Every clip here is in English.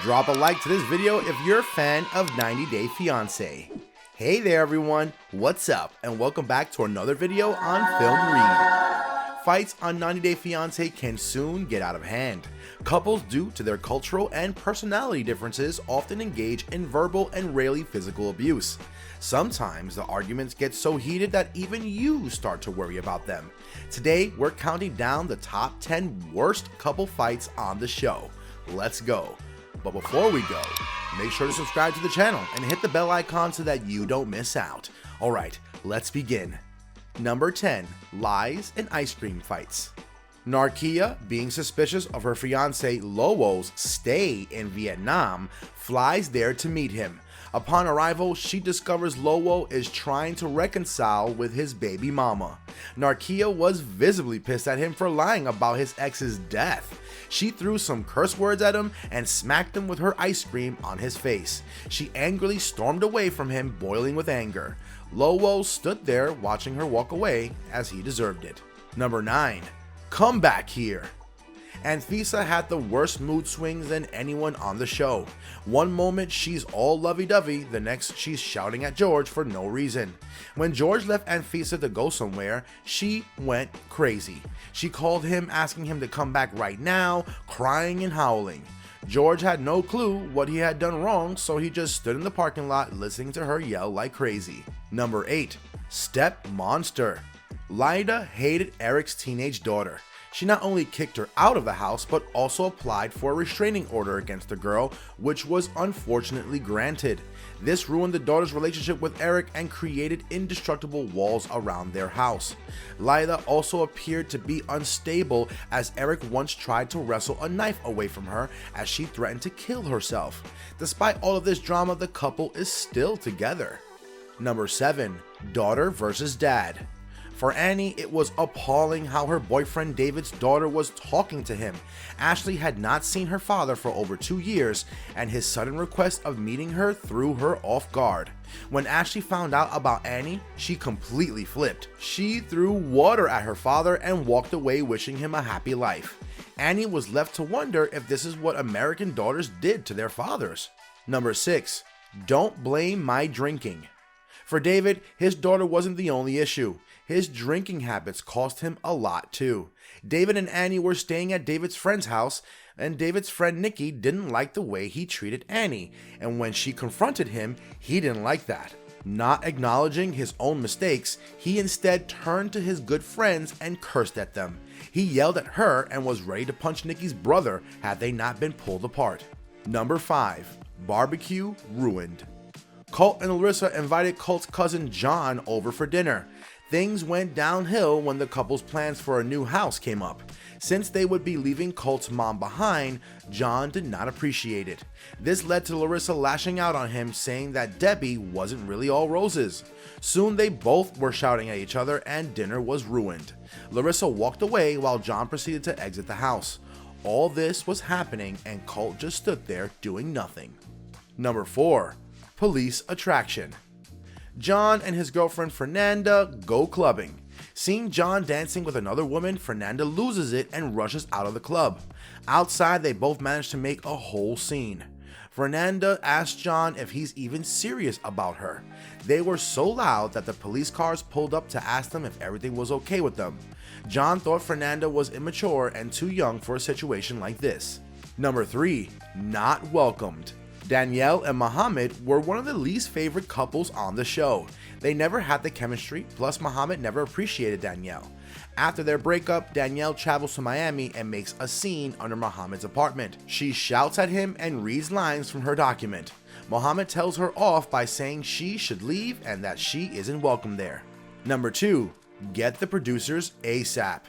Drop a like to this video if you're a fan of 90 Day Fiance. Hey there everyone, what's up and welcome back to another video on Film Read. Fights on 90 Day Fiance can soon get out of hand. Couples, due to their cultural and personality differences, often engage in verbal and rarely physical abuse. Sometimes the arguments get so heated that even you start to worry about them. Today, we're counting down the top 10 worst couple fights on the show. Let's go. But before we go, make sure to subscribe to the channel and hit the bell icon so that you don't miss out. Alright, let's begin. Number 10. Lies and ice cream fights. Narkia, being suspicious of her fiancé Lowo's stay in Vietnam, flies there to meet him. Upon arrival, she discovers Lowo is trying to reconcile with his baby mama. Narkia was visibly pissed at him for lying about his ex's death. She threw some curse words at him and smacked him with her ice cream on his face. She angrily stormed away from him, boiling with anger. Lowo stood there watching her walk away, as he deserved it. Number 9. Come back here. Anfisa had the worst mood swings than anyone on the show. One moment she's all lovey-dovey, the next she's shouting at George for no reason. When George left Anfisa to go somewhere, she went crazy. She called him asking him to come back right now, crying and howling. George had no clue what he had done wrong, so he just stood in the parking lot listening to her yell like crazy. Number 8. Step Monster. Lyda hated Eric's teenage daughter. She not only kicked her out of the house, but also applied for a restraining order against the girl, which was unfortunately granted. This ruined the daughter's relationship with Eric and created indestructible walls around their house. Lyda also appeared to be unstable, as Eric once tried to wrestle a knife away from her as she threatened to kill herself. Despite all of this drama, the couple is still together. Number 7. Daughter versus dad. For Annie, it was appalling how her boyfriend David's daughter was talking to him. Ashley had not seen her father for over 2 years, and his sudden request of meeting her threw her off guard. When Ashley found out about Annie, she completely flipped. She threw water at her father and walked away wishing him a happy life. Annie was left to wonder if this is what American daughters did to their fathers. Number 6. Don't blame my drinking. For David, his daughter wasn't the only issue. His drinking habits cost him a lot too. David and Annie were staying at David's friend's house, and David's friend Nikki didn't like the way he treated Annie, and when she confronted him, he didn't like that. Not acknowledging his own mistakes, he instead turned to his good friends and cursed at them. He yelled at her and was ready to punch Nikki's brother had they not been pulled apart. Number 5. Barbecue ruined. Colt and Larissa invited Colt's cousin John over for dinner. Things went downhill when the couple's plans for a new house came up. Since they would be leaving Colt's mom behind, John did not appreciate it. This led to Larissa lashing out on him, saying that Debbie wasn't really all roses. Soon they both were shouting at each other and dinner was ruined. Larissa walked away while John proceeded to exit the house. All this was happening and Colt just stood there doing nothing. Number 4. Police attraction. John and his girlfriend Fernanda go clubbing. Seeing John dancing with another woman, Fernanda loses it and rushes out of the club. Outside, they both manage to make a whole scene. Fernanda asks John if he's even serious about her. They were so loud that the police cars pulled up to ask them if everything was okay with them. John thought Fernanda was immature and too young for a situation like this. Number 3. Not welcomed. Danielle and Muhammad were one of the least favorite couples on the show. They never had the chemistry, plus Muhammad never appreciated Danielle. After their breakup, Danielle travels to Miami and makes a scene under Muhammad's apartment. She shouts at him and reads lines from her document. Muhammad tells her off by saying she should leave and that she isn't welcome there. Number 2. Get the producers ASAP.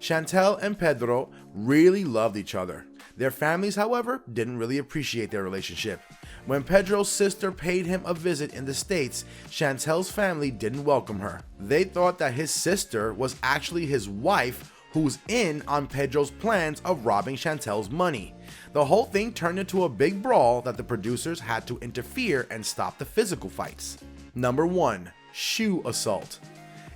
Chantel and Pedro really loved each other. Their families, however, didn't really appreciate their relationship. When Pedro's sister paid him a visit in the States, Chantel's family didn't welcome her. They thought that his sister was actually his wife, who's in on Pedro's plans of robbing Chantel's money. The whole thing turned into a big brawl that the producers had to interfere and stop the physical fights. Number 1. Shoe assault.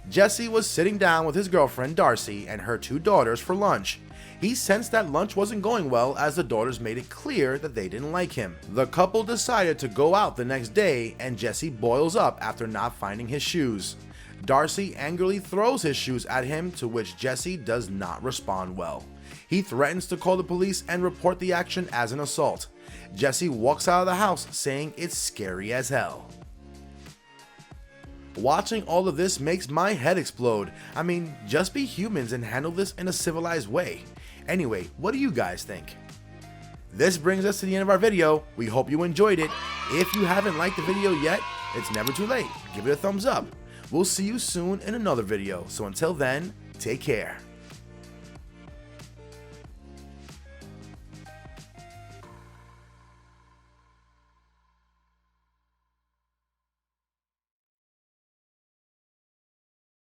Jesse was sitting down with his girlfriend Darcy and her 2 daughters for lunch. He sensed that lunch wasn't going well as the daughters made it clear that they didn't like him. The couple decided to go out the next day and Jesse boils up after not finding his shoes. Darcy angrily throws his shoes at him, to which Jesse does not respond well. He threatens to call the police and report the action as an assault. Jesse walks out of the house saying it's scary as hell. Watching all of this makes my head explode. I mean, just be humans and handle this in a civilized way. Anyway, what do you guys think? This brings us to the end of our video. We hope you enjoyed it. If you haven't liked the video yet, it's never too late. Give it a thumbs up. We'll see you soon in another video. So until then, take care.